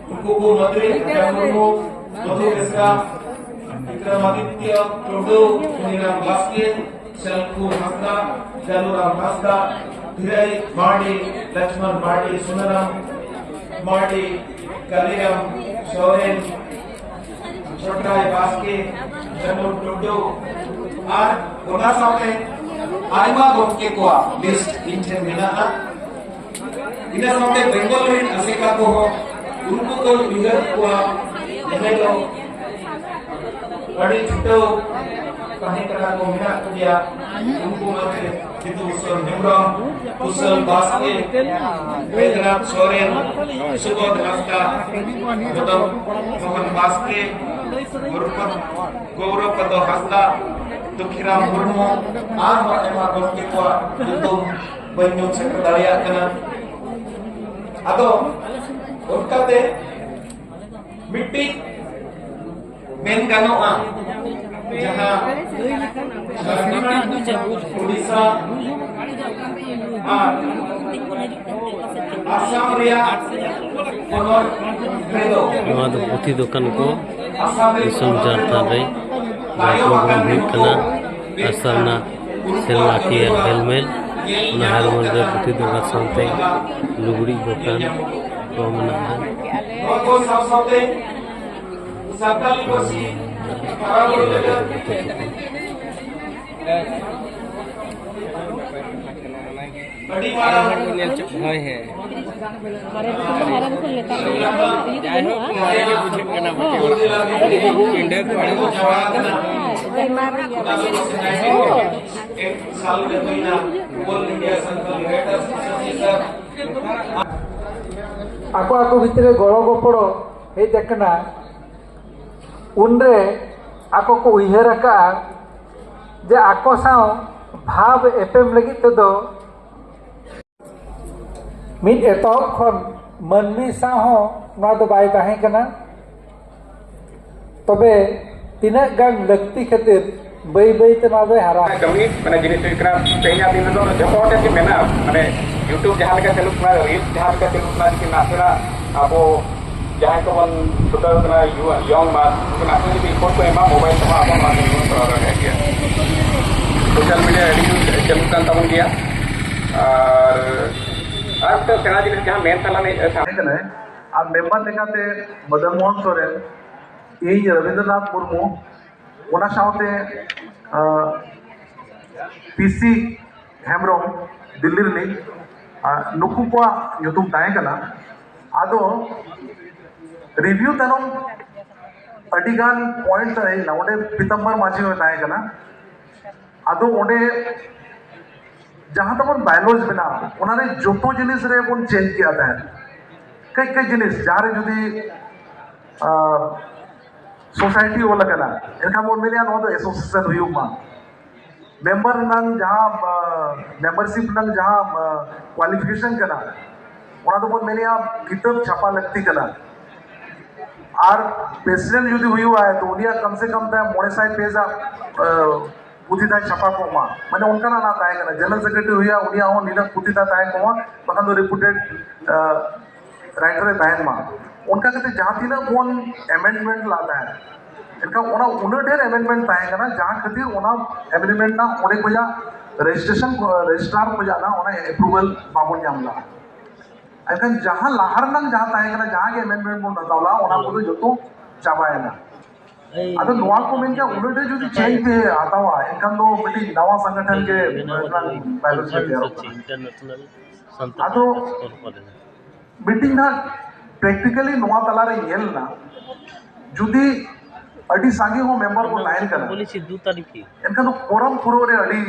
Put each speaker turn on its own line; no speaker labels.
Kuku Menteri Murmu, Madu Beska, Vikramaditya Tudu, Uniram Baskin, Selku Hasda, Jaluram Hasda, Dhirai Mardi, Lakshman Mardi, Sunaram Mardi, Kaliram, Shoren, Chotrai Baski, Jalur Tudu, और उन्ना सामने आइमा गोमके को list इंटे मिना इना सामने बेंगल में असेका को हो उनको को विगर को नेलो बड़ी छुटो कहीं तरह को मिना दिया उनको मते कितु उसल हेमरम उसल बास्के वेदनाथ सोरेन सुबोध हस्ता गौतम मोहन बास्के गुरुपद गौरव पद हस्ता Tukhiram Murmu ar ema gomke ko nyutum banyu sekretariat kana ado unkate mitti men ganoa jaha Odisha ar Assam ria honor credo
nova do puthi dokan ko disam jarta rai program hit kana asarna selma ki helmet na helmet de puthi dokan sante luguri dokan ko mana
ko sabte sakal kosi बड़ी वाला
होय है
ako ako भितर गड़ गपड़ हे देखना उनरे ako को उयहर का जे ako Sao भाव एफएम लगी तो मिट एतहब खन मनमी साव हो बाय ताहे कना तबे तीना गान लक्ति खातिर बई बई ते दो हारा
कमी माने जिनिस करा तेया दिन दो जको के मेना माने यूट्यूब जहां लेका चलु करा रील जहां लेका चलु करा कि नासेरा अबो जहां को बन छोटा करा यंग मा नासे जी रिपोर्ट को एमा मोबाइल तो आपन मा यूज करा रहे गया सोशल मीडिया एडिट चलु कान तबन गया और आज तो सेना जिनिस जहां मेन तला ने
सामने आ मेंबर लेकाते मदन मोहन सोरेन ए रविंद्रनाथ मुर्मू ओना साउते पीसी हेमरम दिल्ली रे नुकु को युतुम ताए कना आदो रिव्यू तनम अडिगान पॉइंट है नोडे पितंबर माजी में ताए कना आदो ओडे जहां तबन बायोलॉजी बना उनारे जोतो जिनिस रे बन चेंज किया था कई कई जिनिस जारे जुदी सोसाइटी वो लगना इनका बोल मिले नो तो एसोसिएशन हुई मा मेंबर नंग जहां मेंबरशिप नंग जहां क्वालिफिकेशन करना उना तो बोल मिले आप किताब छापा लगती करना और प्रेसिडेंट जुदी हुई हुआ है तो उनिया कम से कम था मोनेसाइड पेज पुतिता छापा को मा माने उनका ना ताए करना जनरल सेक्रेटरी हुई उनिया हो नीला पुतिता ताए को बखन दो रिपोर्टेड राइटर ताए मा उनका कहते जहाँ तीन कौन अमेंडमेंट लाता है इनका ओना उन्हें ढेर अमेंडमेंट पाएगा ना जहाँ खातिर ओना अमेंडमेंट ना ओने को जा रजिस्ट्रेशन रजिस्ट्रार को जाना ओना अप्रूवल बाबन जामला ऐसा जहाँ लाहर नंग जहाँ ताएगा ना जहाँ के अमेंडमेंट बोल बताओला ओना को तो जो तो चाबाए ना अगर नवा को मेन क्या उन्हें ढेर जो चेंज थे आता हुआ इनका तो बेटी नवा संगठन के बायोलॉजी के
इंटरनेशनल
अतो मीटिंग ना प्रैक्टिकली नवा तला रे येल ना जुदी अडी सांगे हो मेंबर को लाइन करना
बोली सी 2 तारीख की
इनका तो कोरम पुरो रे अडी